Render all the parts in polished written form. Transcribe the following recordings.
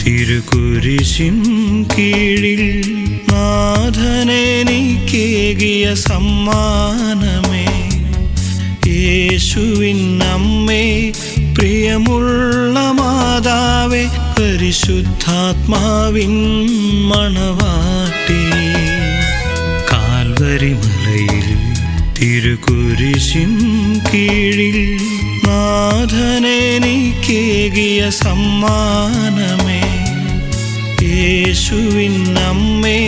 തിരുകുരിശിൻ കീഴിൽ നാഥനെനിക്കേകിയ സമ്മാനമേ, യേശുവിൻ അമ്മേ, പ്രിയമുള്ള മാതാവേ, പരിശുദ്ധാത്മാവിൻ മണവാട്ടിയേ. കാൽവരി മലയിൽ തിരുകുരിശിൻ കീഴിൽ നാഥനെനിക്കേകിയ സമ്മാനമേ, യേശുവിൻ അമ്മേ,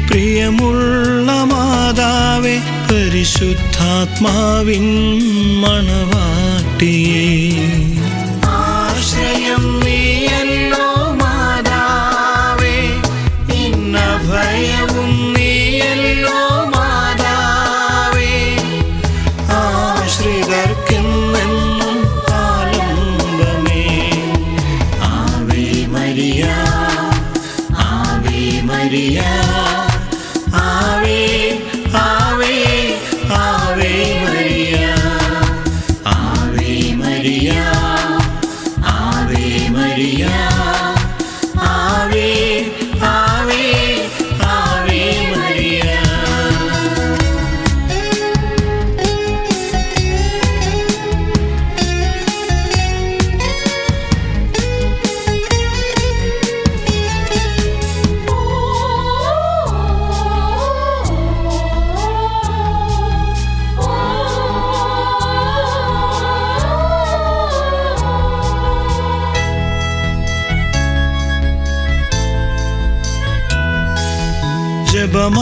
പ്രിയമുള്ള മാതാവേ, പരിശുദ്ധാത്മാവിൻ മണവാട്ടിയേ. ആശ്രയം നീയല്ലോ മാതാവേ, ഭയവും നീയല്ലോ മാതാവേ, ആശ്രിതർക്കെന്നെന്നും ആലംബമേ. ആവേ മരിയ, ആവേ മരിയ, ആവേ ആവേ Ave Maria, Ave Maria, Ave Maria, ആവേ ആവേ ആവേ മരിയ.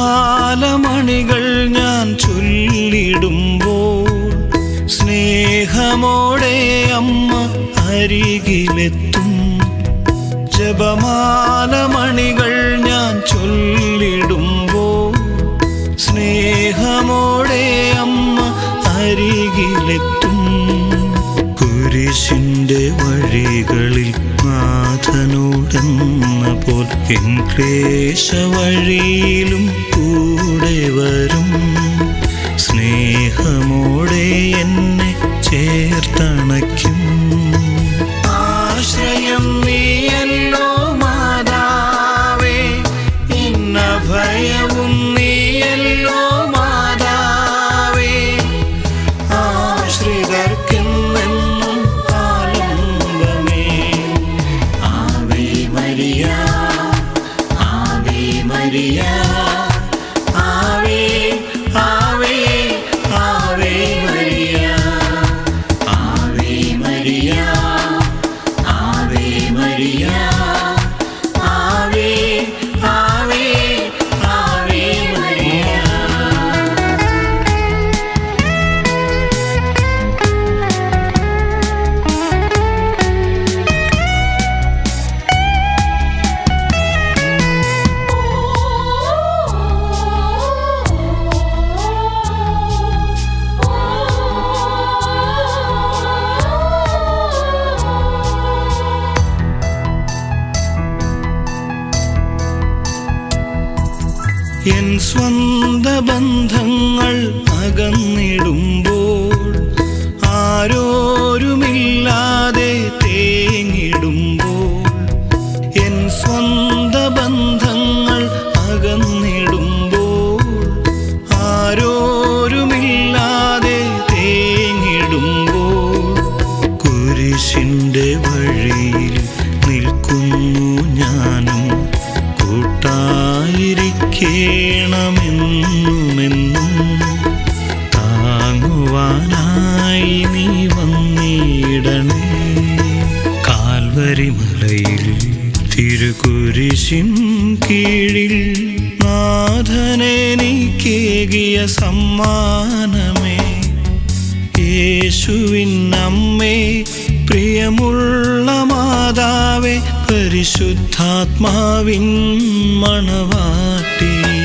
ജപമാലമണികൾ ഞാൻ ചൊല്ലിടുമ്പോൾ സ്നേഹമോടെ അമ്മ അരികിലെത്തും. ജപമാലമണികൾ ഞാൻ ചൊല്ലിടുമ്പോൾ സ്നേഹമോടെ അമ്മ അരികിലെത്തും. കുരിശിൻ്റെ വഴികളിൽ നാഥനോടെന്ന പോൽ എൻ ക്ലേശവഴിയിലും കൂടെ വരും. സ്നേഹമോടെ എന്നെ ചേർത്തണയ്ക്കും. ആശ്രയം നീയല്ലോ മാതാവേ, ഭയവും നീയല്ലോ മാതാവേ, ആശ്രിതർക്കെന്നെന്നും ആലംബമേ. ആവേ മരിയ, ആവേ മരിയ, ആവേ ആവേ Ave Maria, Ave Maria, Ave Maria, ആവേ ആവേ ആവേ മരിയ. എൻ സ്വന്ത ബന്ധങ്ങൾ അകന്നിടുമ്പോൾ, ആരോരുമില്ലാതെ തേങ്ങിടുമ്പോൾ, എൻ സ്വന്ത ബന്ധങ്ങൾ അകന്നിടുമ്പോൾ, ആരോരുമില്ലാതെ തേങ്ങിടുമ്പോൾ, കുരിശിൻ്റെ വഴിയിൽ നിൽക്കുന്നു ഞാനും. കൂട്ടായിരിക്കണമെന്നുമെന്നും താങ്ങുവാനായി നീ വന്നിടണേ. കാൽവരി മലയിൽ തിരുകുരിശിൻ കീഴിൽ നാഥനെനിക്കേകിയ സമ്മാനമേ, യേശുവിൻ അമ്മേ, പ്രിയമുള്ള മാതാവേ, പരിശുദ്ധാത്മാവിൻ മണവാട്ടിയേ.